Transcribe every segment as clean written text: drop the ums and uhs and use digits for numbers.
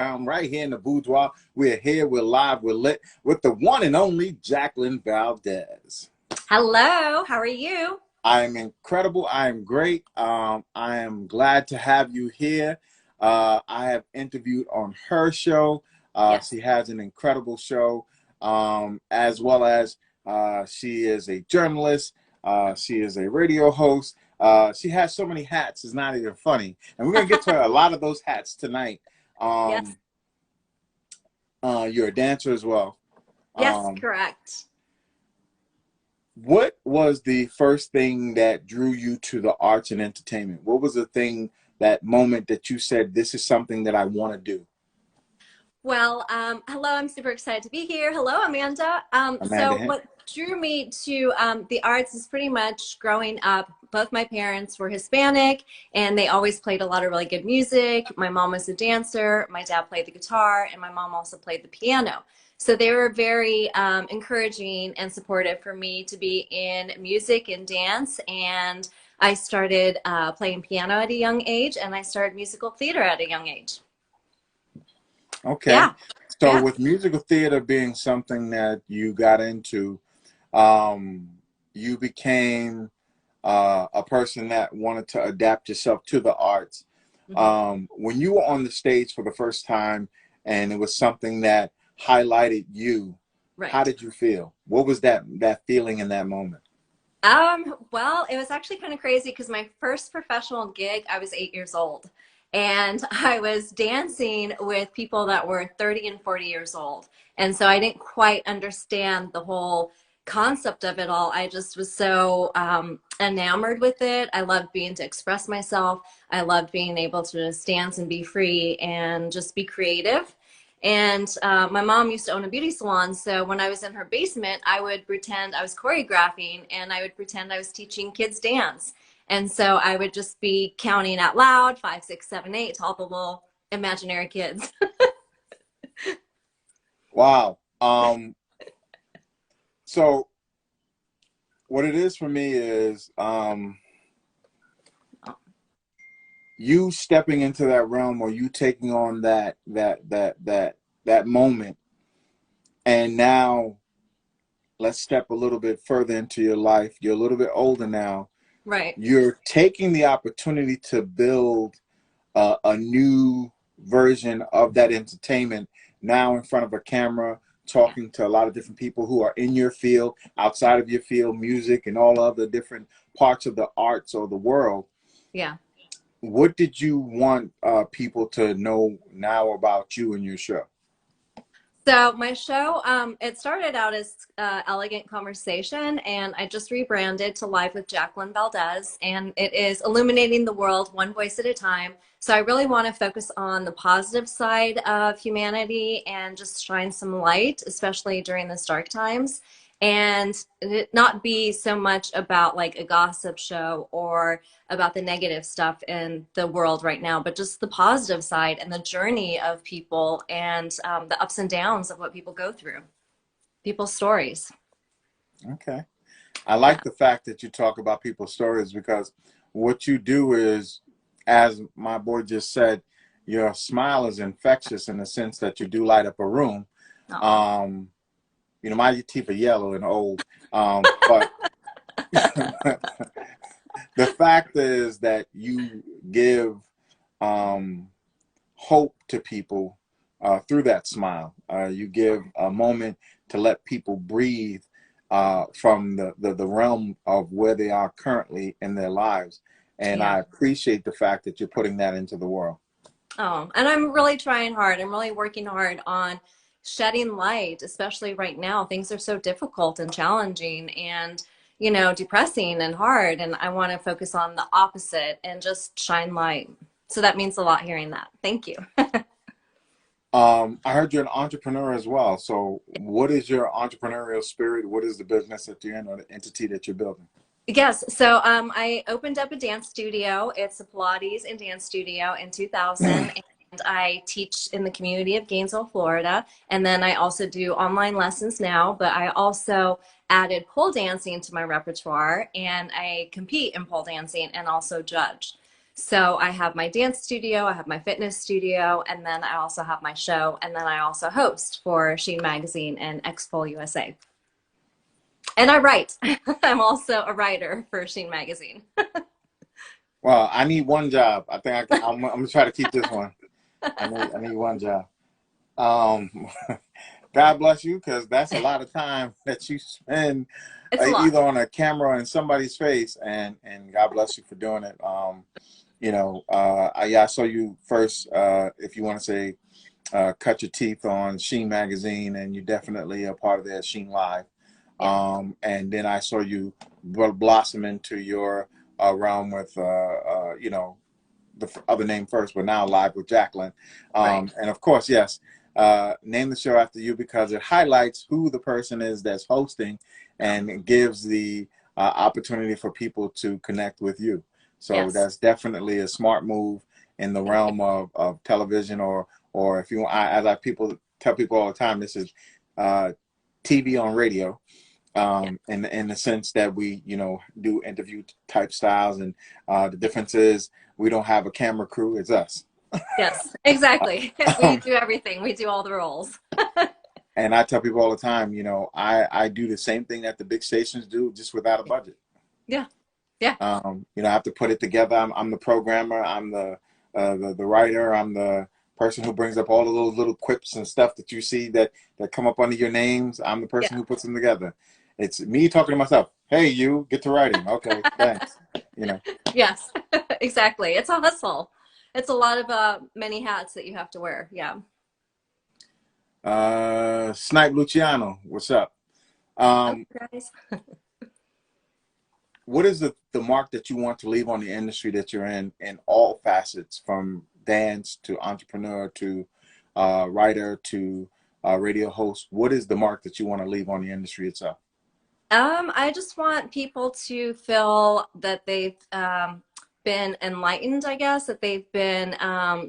I'm right here in the boudoir. We're here, we're live, we're lit with the one and only Jacqueline Valdez. Hello, how are you? I am incredible. I am great. I am glad to have you here. I have interviewed on her show. Yes. She has an incredible show, as well as she is a journalist. She is a radio host. She has so many hats, it's not even funny. And we're going to get to a lot of those hats tonight. Yes. You're a dancer as well. Yes, Um, correct. what was the first thing that drew you to the arts and entertainment? What was the thing, that moment that you said, this is something that I want to do? Well, hello, I'm super excited to be here. Hello, Amanda. Amanda So Hint? what drew me to the arts is pretty much growing up. Both my parents were Hispanic and they always played a lot of really good music. My mom was a dancer, my dad played the guitar, and my mom also played the piano. So they were very encouraging and supportive for me to be in music and dance. And I started playing piano at a young age, and I started musical theater at a young age. Okay. Yeah, So yeah. with musical theater being something that you got into, um, you became a person that wanted to adapt yourself to the arts. Mhm. When you were on the stage for the first time and it was something that highlighted you, how Right. did you feel? What was that feeling in that moment? Well, it was actually kind of crazy because my first professional gig, I was 8 years old. And I was dancing with people that were 30 and 40 years old. And so I didn't quite understand the whole concept of it all. I just was so enamored with it. I loved being to express myself. I loved being able to just dance and be free and just be creative. And my mom used to own a beauty salon. So when I was in her basement, I would pretend I was choreographing and I would pretend I was teaching kids dance. And so I would just be counting out loud, 5, 6, 7, 8 to all the little imaginary kids. Wow. So what it is for me is you stepping into that realm, or you taking on that moment, and now let's step a little bit further into your life. You're a little bit older now. Right. You're taking the opportunity to build a new version of that entertainment now in front of a camera, Yeah. talking to a lot of different people who are in your field, outside of your field, music, and all other different parts of the arts or the world. Yeah. What did you want people to know now about you and your show? So my show, it started out as Elegant Conversation, and I just rebranded to Live with Jacqueline Valdez, and it is illuminating the world one voice at a time. So I really want to focus on the positive side of humanity and just shine some light, especially during this dark times, and it not be so much about like a gossip show or about the negative stuff in the world right now, but just the positive side and the journey of people and the ups and downs of what people go through, people's stories. Okay. I Yeah. like the fact that you talk about people's stories, because what you do is, as my boy just said, your smile is infectious in the sense that you do light up a room. Oh. Um, my teeth are yellow and old, but the fact is that you give um, hope to people through that smile. You give a moment to let people breathe from the realm of where they are currently in their lives. And Yeah. I appreciate the fact that you're putting that into the world. Oh, and I'm really trying hard. I'm really working hard on shedding light, especially right now. Things are so difficult and challenging and, depressing and hard. And I want to focus on the opposite and just shine light. So that means a lot hearing that. Thank you. I heard you're an entrepreneur as well. So what is your entrepreneurial spirit? What is the business that you're in, or the entity that you're building? Yes, so I opened up a dance studio. It's a Pilates and dance studio in 2000, and I teach in the community of Gainesville, Florida. And then I also do online lessons now, but I also added pole dancing to my repertoire, and I compete in pole dancing and also judge. So I have my dance studio, I have my fitness studio, and then I also have my show, and then I also host for Sheen Magazine and Expo USA. And I write. I'm also a writer for Sheen Magazine. Well, I need one job. I think I'm gonna try to keep this one. I need one job. Um, God bless you, because that's a lot of time that you spend It's a lot. either on a camera in somebody's face, and God bless you for doing it. Yeah, I saw you first. If you want to say, cut your teeth on Sheen Magazine, and you're definitely a part of their Sheen Live. Yeah. And then I saw you blossom into your realm with, the other name first, but now Live with Jacqueline. Right. And of course, yes, name the show after you because it highlights who the person is that's hosting, and it gives the opportunity for people to connect with you. So Yes. that's definitely a smart move in the Thank you. realm of television, or if you want, as I people tell people all the time, this is uh, TV on radio, Yeah. in the sense that we, do interview type styles, and the difference is we don't have a camera crew; it's us. Yes, exactly. We do everything. We do all the roles. And I tell people all the time, I do the same thing that the big stations do, just without a budget. Yeah. Yeah. I have to put it together. I'm the programmer. I'm the writer. I'm the person who brings up all of those little quips and stuff that you see that come up under your names. I'm the person Yeah. who puts them together. It's me talking to myself. Hey, you get to writing. Okay, thanks. You know. Yes, exactly. It's a hustle. It's a lot of many hats that you have to wear. Yeah. Snipe Luciano, what's up? Okay, Um, guys. what is the mark that you want to leave on the industry that you're in all facets, from dance to entrepreneur to writer to radio host? What is the mark that you want to leave on the industry itself? I just want people to feel that they've been enlightened, I guess, that they've been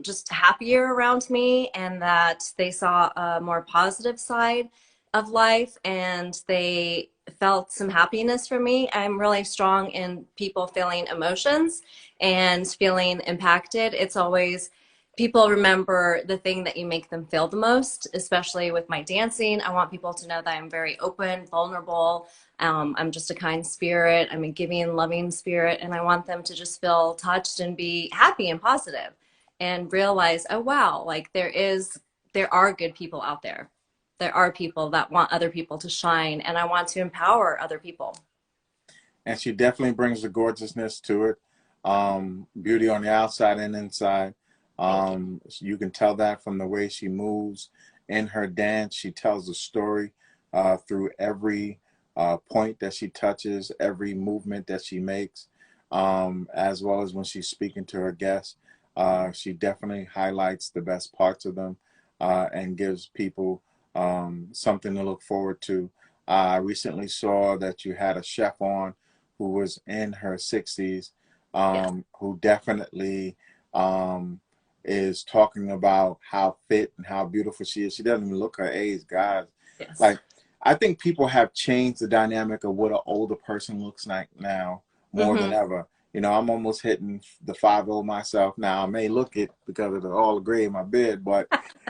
just happier around me and that they saw a more positive side of life and they felt some happiness from me. I'm really strong in people feeling emotions and feeling impacted. It's always people remember the thing that you make them feel the most, especially with my dancing. I want people to know that I'm very open, vulnerable. I'm just a kind spirit. I'm a giving, loving spirit. And I want them to just feel touched and be happy and positive and realize, oh, wow, like there are good people out there. There are people that want other people to shine. And I want to empower other people. And she definitely brings the gorgeousness to it. Beauty on the outside and inside. Thank you. You can tell that from the way she moves in her dance. She tells a story through every point that she touches, every movement that she makes, as well as when she's speaking to her guests. She definitely highlights the best parts of them, and gives people something to look forward to. I recently saw that you had a chef on who was in her 60s, Yes. who definitely um, is talking about how fit and how beautiful she is. She doesn't even look her age, guys. Yes. Like, I think people have changed the dynamic of what an older person looks like now more than Mm-hmm. ever. I'm almost hitting the 5-0 myself now. I may look it because of all the gray in my beard, but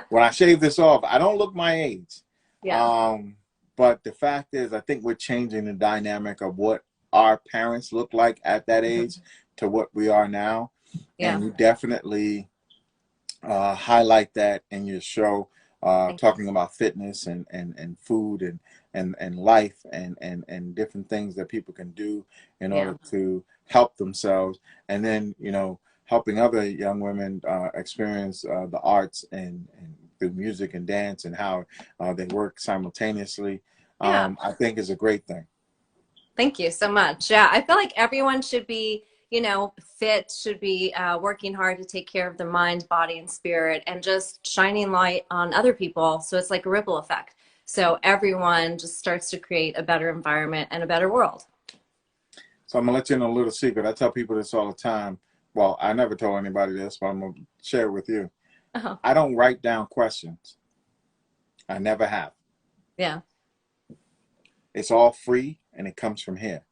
when I shave this off, I don't look my age. Yeah. Um, but the fact is, I think we're changing the dynamic of what our parents looked like at that age Mm-hmm. to what we are now. Yeah. And you definitely highlight that in your show, Thank you. talking about fitness and food and life and different things that people can do in Yeah. order to help themselves. And then, helping other young women experience the arts and through music and dance and how they work simultaneously, Yeah. I think is a great thing. Thank you so much. Yeah, I feel like everyone should be, fit, should be working hard to take care of their mind, body, and spirit, and just shining light on other people. So it's like a ripple effect. So everyone just starts to create a better environment and a better world. So I'm gonna let you in a little secret. I tell people this all the time. Well, I never told anybody this, but I'm gonna share it with you. Oh, I don't write down questions. I never have. yeah. It's all free and it comes from here.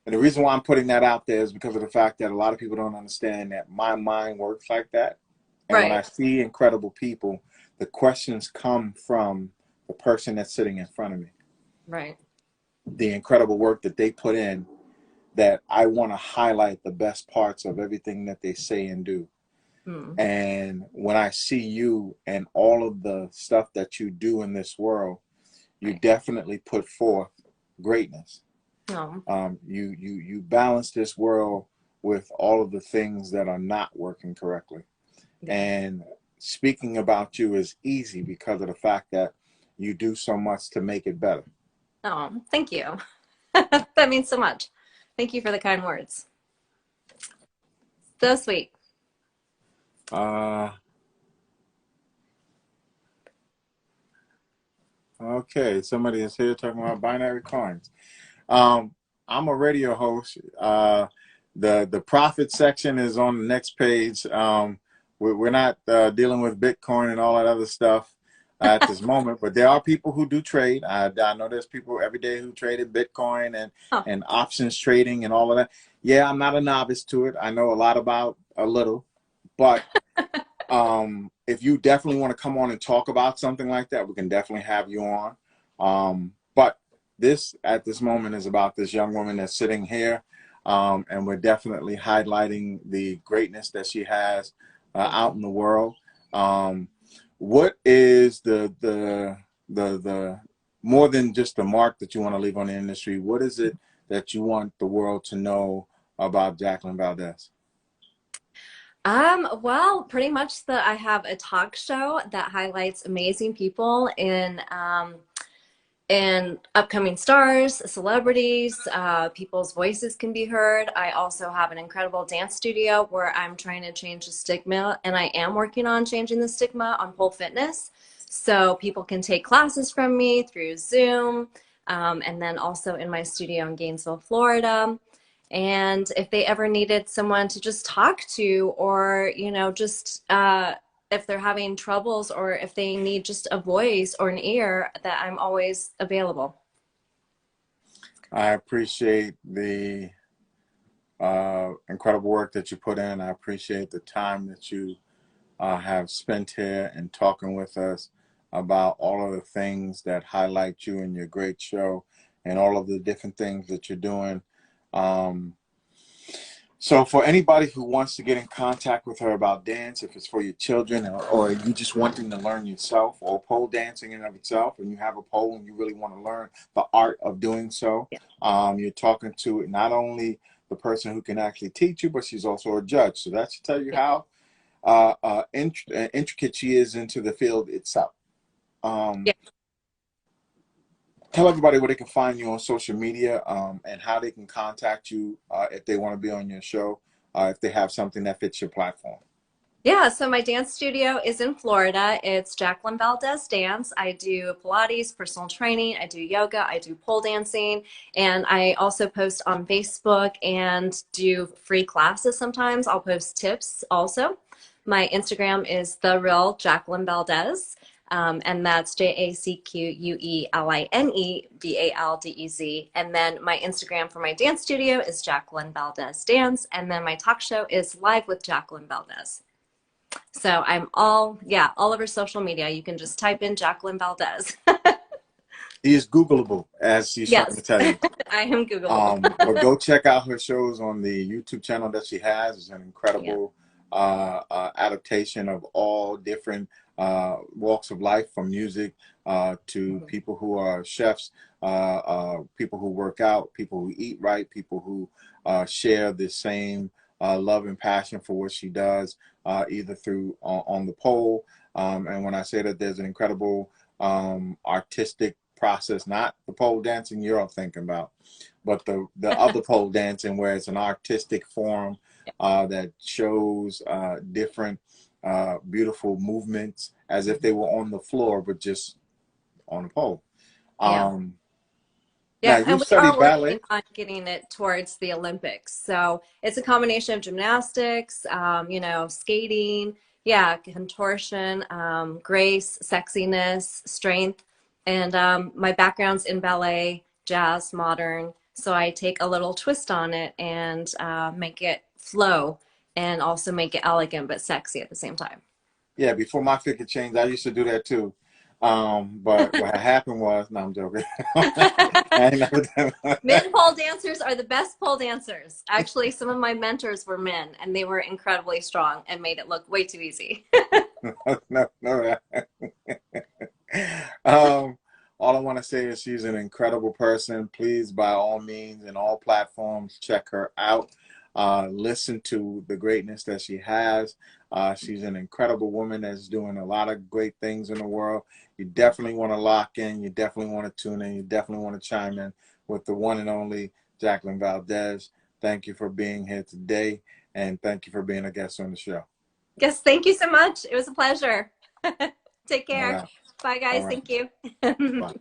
And the reason why I'm putting that out there is because of the fact that a lot of people don't understand that my mind works like that. And when I Right, see incredible people, the questions come from the person that's sitting in front of me. right. The incredible work that they put in, that I want to highlight the best parts of everything that they say and do. Hmm. And when I see you and all of the stuff that you do in this world, you Right. definitely put forth greatness. Oh, You balance this world with all of the things that are not working correctly. yeah. And speaking about you is easy because of the fact that you do so much to make it better. Oh, thank you. That means so much. Thank you for the kind words. So sweet. Uh, okay, somebody is here talking about binary coins. Um, I'm a radio host. The profit section is on the next page. We're not dealing with Bitcoin and all that other stuff at this moment, but there are people who do trade. I know there's people every day who traded Bitcoin Oh, and options trading and all of that. Yeah, I'm not a novice to it. I know a lot about a little, but if you definitely want to come on and talk about something like that, we can definitely have you on. But this at this moment is about this young woman that's sitting here, and we're definitely highlighting the greatness that she has thank out you. in the world. Um, what is the more than just the mark that you want to leave on the industry? What is it that you want the world to know about Jacqueline Valdez? Well, pretty much I have a talk show that highlights amazing people in upcoming stars, celebrities, people's voices can be heard. I also have an incredible dance studio where I'm trying to change the stigma, and I am working on changing the stigma on pole fitness. So people can take classes from me through Zoom, and then also in my studio in Gainesville, Florida. And if they ever needed someone to just talk to, or, just if they're having troubles, or if they need just a voice or an ear, that I'm always available. I appreciate the incredible work that you put in. I appreciate the time that you have spent here and talking with us about all of the things that highlight you and your great show and all of the different things that you're doing. Um, so for anybody who wants to get in contact with her about dance, if it's for your children or you just wanting to learn yourself or pole dancing in and of itself, and you have a pole and you really want to learn the art of doing so, Yeah. you're talking to not only the person who can actually teach you, but she's also a judge. So that should tell you Yeah. how intricate she is into the field itself. Yeah. Um, Tell everybody where they can find you on social media, and how they can contact you if they want to be on your show, if they have something that fits your platform. Yeah, so my dance studio is in Florida. It's Jacqueline Valdez Dance. I do Pilates, personal training, I do yoga, I do pole dancing, and I also post on Facebook and do free classes sometimes. I'll post tips also. My Instagram is The Real Jacqueline Valdez, and that's JACQUELINE And then my Instagram for my dance studio is Jacqueline Valdez Dance, and then my talk show is Live with Jacqueline Valdez. So I'm all over social media. You can just type in Jacqueline Valdez. He is Googleable, as she's trying to Yes, tell you. I am Googleable. But go check out her shows on the YouTube channel that she has. It's an Yeah. incredible adaptation of all different walks of life, from music to Mhm. people who are chefs, people who work out, people who eat right, people who share the same love and passion for what she does, either through on the pole. And when I say that there's an incredible artistic process, not the pole dancing you're all thinking about, but the other pole dancing where it's an artistic form that shows different beautiful movements as if they were on the floor, but just on a pole. Yeah. Um, Now, Yeah, you and we study are working ballet. on getting it towards the Olympics. So it's a combination of gymnastics, skating, yeah, contortion, grace, sexiness, strength. And my background's in ballet, jazz, modern. So I take a little twist on it and make it flow and also make it elegant but sexy at the same time. Yeah, before my fit could change, I used to do that too. But what happened was, no, I'm joking. I ain't never done that. Men pole dancers are the best pole dancers. Actually, some of my mentors were men, and they were incredibly strong and made it look way too easy. No, no. Um, all I want to say is she's an incredible person. Please, by all means, in all platforms, check her out. Listen to the greatness that she has. She's an incredible woman that's doing a lot of great things in the world. You definitely want to lock in. You definitely want to tune in. You definitely want to chime in with the one and only Jacqueline Valdez. Thank you for being here today, and thank you for being a guest on the show. Yes, thank you so much. It was a pleasure. Take All care. right. Bye, All guys. right. Thank you. Bye.